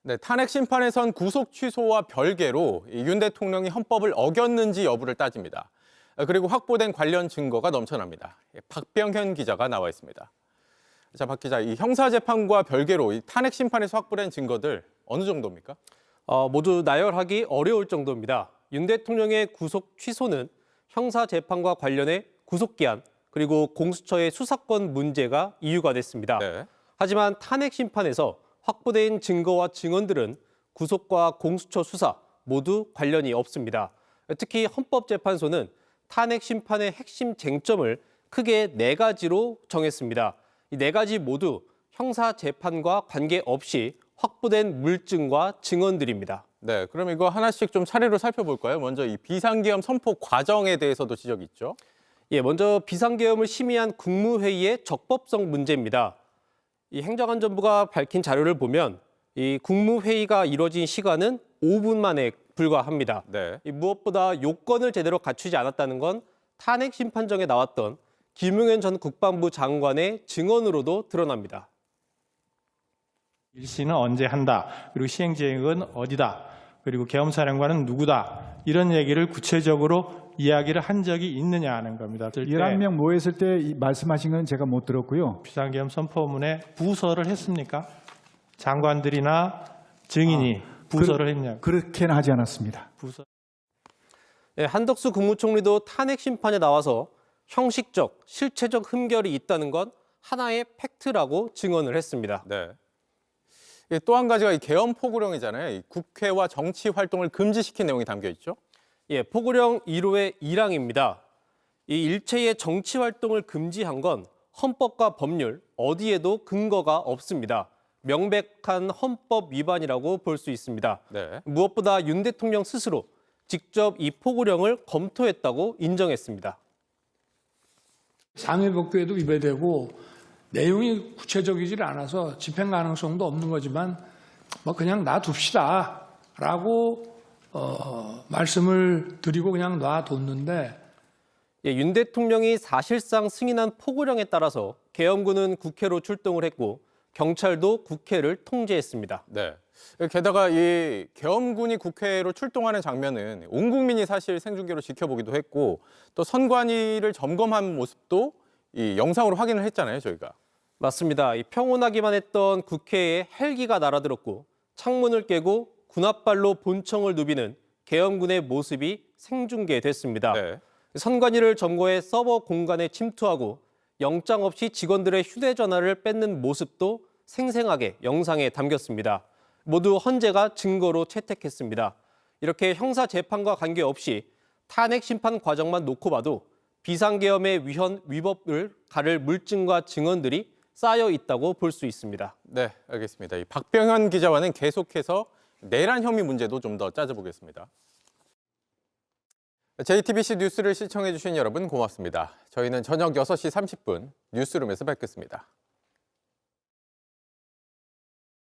네, 탄핵 심판에선 구속 취소와 별개로 윤 대통령이 헌법을 어겼는지 여부를 따집니다. 그리고 확보된 관련 증거가 넘쳐납니다. 박병현 기자가 나와 있습니다. 자, 박 기자, 이 형사재판과 별개로 이 탄핵 심판에서 확보된 증거들 어느 정도입니까? 모두 나열하기 어려울 정도입니다. 윤 대통령의 구속 취소는 형사재판과 관련해 구속기한 그리고 공수처의 수사권 문제가 이유가 됐습니다. 네. 하지만 탄핵 심판에서 확보된 증거와 증언들은 구속과 공수처 수사 모두 관련이 없습니다. 특히 헌법재판소는 탄핵 심판의 핵심 쟁점을 크게 4가지로 정했습니다. 이 4가지 모두 형사재판과 관계없이 확보된 물증과 증언들입니다. 네, 그럼 이거 하나씩 좀 차례로 살펴볼까요? 먼저 이 비상계엄 선포 과정에 대해서도 지적이 있죠. 먼저 비상계엄을 심의한 국무회의의 적법성 문제입니다. 이 행정안전부가 밝힌 자료를 보면 이 국무회의가 이뤄진 시간은 5분 만에 불과합니다. 네. 무엇보다 요건을 제대로 갖추지 않았다는 건 탄핵 심판정에 나왔던 김용현 전 국방부 장관의 증언으로도 드러납니다. 일시는 언제 한다. 그리고 시행지역은 어디다. 그리고 계엄사령관은 누구다. 이런 얘기를 구체적으로 이야기를 한 적이 있느냐 하는 겁니다. 11명 모였을 때 말씀하신 건 제가 못 들었고요. 비상계엄 선포문에 부서를 했습니까? 장관들이나 증인이 부서를 했냐고. 그렇게는 하지 않았습니다. 부서. 한덕수 국무총리도 탄핵 심판에 나와서 형식적, 실체적 흠결이 있다는 건 하나의 팩트라고 증언을 했습니다. 네. 또 한 가지가 이 계엄 포고령이잖아요. 이 국회와 정치 활동을 금지시킨 내용이 담겨 있죠. 포고령 1호의 1항입니다. 이 일체의 정치 활동을 금지한 건 헌법과 법률 어디에도 근거가 없습니다. 명백한 헌법 위반이라고 볼 수 있습니다. 네. 무엇보다 윤 대통령 스스로 직접 이 포고령을 검토했다고 인정했습니다. 상해법규에도 위배되고 내용이 구체적이질 않아서 집행 가능성도 없는 거지만 뭐 그냥 놔둡시다라고 말씀을 드리고 그냥 놔뒀는데 윤 대통령이 사실상 승인한 포고령에 따라서 계엄군은 국회로 출동을 했고 경찰도 국회를 통제했습니다. 네. 게다가 이 계엄군이 국회로 출동하는 장면은 온 국민이 사실 생중계로 지켜보기도 했고 또 선관위를 점검한 모습도 이 영상으로 확인을 했잖아요, 저희가. 맞습니다. 평온하기만 했던 국회에 헬기가 날아들었고 창문을 깨고 군홧발로 본청을 누비는 계엄군의 모습이 생중계됐습니다. 네. 선관위를 점거해 서버 공간에 침투하고 영장 없이 직원들의 휴대전화를 뺏는 모습도 생생하게 영상에 담겼습니다. 모두 헌재가 증거로 채택했습니다. 이렇게 형사재판과 관계없이 탄핵 심판 과정만 놓고 봐도 비상계엄의 위법을 가를 물증과 증언들이 쌓여 있다고 볼 수 있습니다. 네, 알겠습니다. 이 박병현 기자와는 계속해서 내란 혐의 문제도 좀 더 짜져보겠습니다. JTBC 뉴스를 시청해 주신 여러분 고맙습니다. 저희는 저녁 6시 30분 뉴스룸에서 뵙겠습니다.